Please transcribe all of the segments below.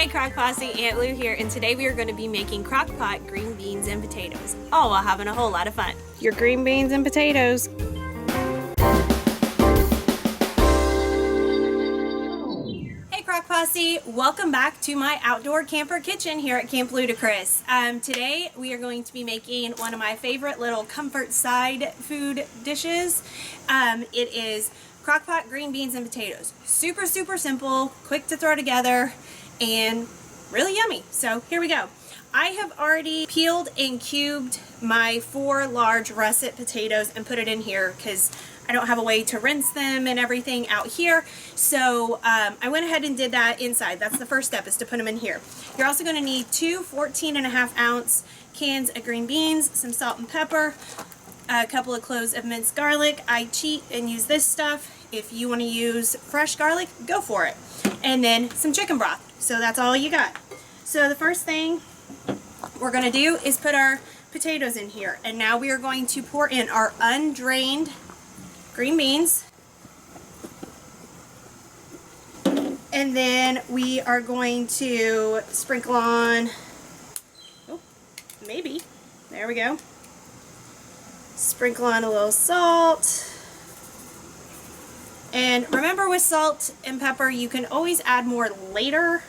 Hey Crock Posse, Aunt Lou here, and today we are going to be making crock pot green beans and potatoes, all while having a whole lot of fun. Your green beans and potatoes. Hey Crock Posse, welcome back to my outdoor camper kitchen here at Camp Cris. Today we are going to be making one of my favorite little comfort side food dishes. It is crock pot green beans and potatoes. Super simple, quick to throw together, and really yummy. So here we go. I have already peeled and cubed my 4 large russet potatoes and put it in here because I don't have a way to rinse them and everything out here. So I went ahead and did that inside. That's the first step, is to put them in here. You're also going to need 2 14.5-ounce cans of green beans, some salt and pepper, a couple of cloves of minced garlic. I cheat and use this stuff. If you want to use fresh garlic, go for it. And then some chicken broth. So that's all you got. So the first thing we're going to do is put our potatoes in here. And now we are going to pour in our undrained green beans. And then we are going to sprinkle on, oh, maybe, there we go. Sprinkle on a little salt. And remember, with salt and pepper, you can always add more later,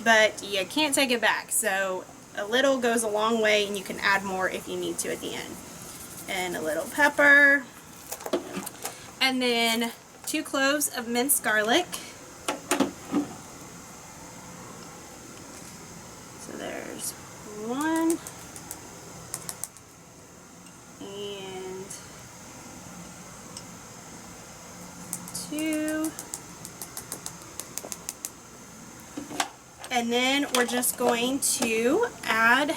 but you can't take it back. So a little goes a long way, and you can add more if you need to at the end. And a little pepper. And then 2 cloves of minced garlic. So there's 1. And 2. And then we're just going to add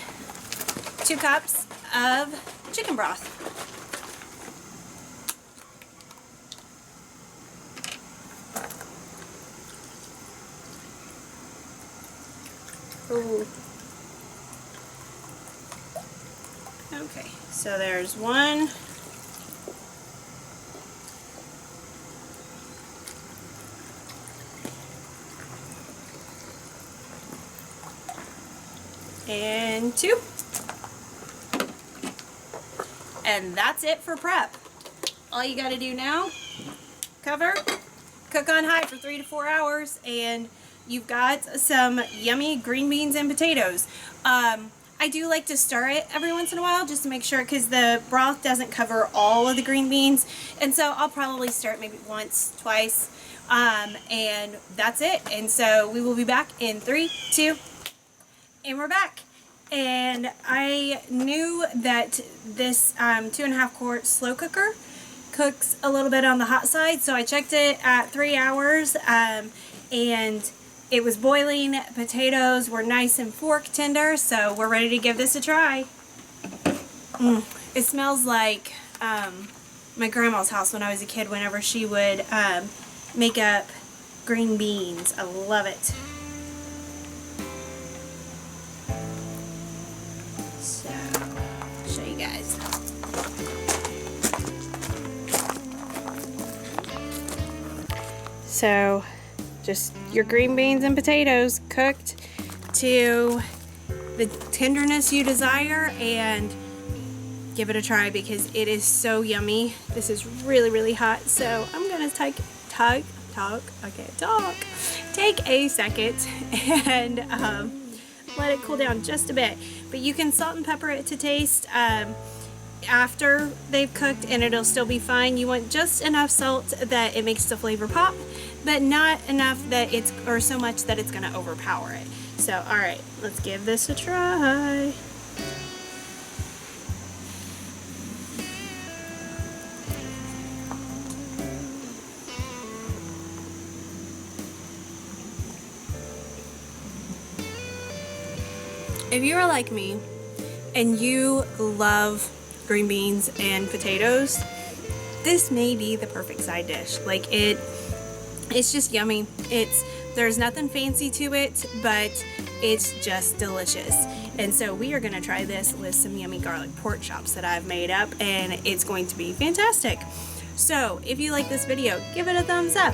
2 cups of chicken broth. Ooh. Okay, so there's 1. And 2. And that's it for prep. All you got to do now, cover, cook on high for 3 to 4 hours, and you've got some yummy green beans and potatoes. I do like to stir it every once in a while just to make sure, because the broth doesn't cover all of the green beans, and so I'll probably stir it maybe once, twice, and that's it. And so we will be back in 3, 2, and we're back. And I knew that this 2.5 quart slow cooker cooks a little bit on the hot side, so I checked it at 3 hours, and it was boiling. Potatoes were nice and fork tender, so we're ready to give this a try. It smells like my grandma's house when I was a kid, whenever she would make up green beans. I love it. So, I'll show you guys. So, just your green beans and potatoes cooked to the tenderness you desire, and give it a try because it is so yummy. This is really hot, so I'm gonna take a second and let it cool down just a bit. But you can salt and pepper it to taste after they've cooked, and it'll still be fine. You want just enough salt that it makes the flavor pop, but not enough that it's, or so much that it's gonna overpower it. So, alright, let's give this a try. If you are like me and you love green beans and potatoes, this may be the perfect side dish. Like, it's just yummy. There's nothing fancy to it, but it's just delicious. And so we are gonna try this with some yummy garlic pork chops that I've made up, and it's going to be fantastic. So if you like this video, give it a thumbs up.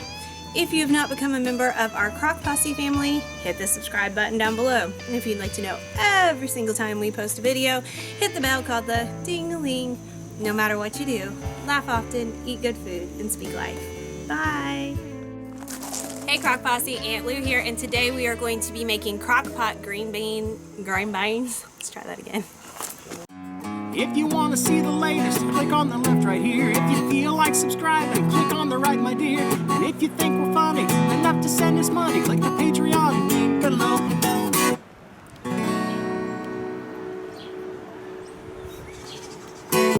If you have not become a member of our Crock Posse family, hit the subscribe button down below. And if you'd like to know every single time we post a video, hit the bell called the ding-a-ling. No matter what you do, laugh often, eat good food, and speak life. Bye! Hey Crock Posse, Aunt Lou here, and today we are going to be making crock pot green beans. Let's try that again. If you want to see the latest, click on the left right here. If you feel like subscribing, click on the right, my dear. And if you think we're funny enough to send us money, click the Patreon link below.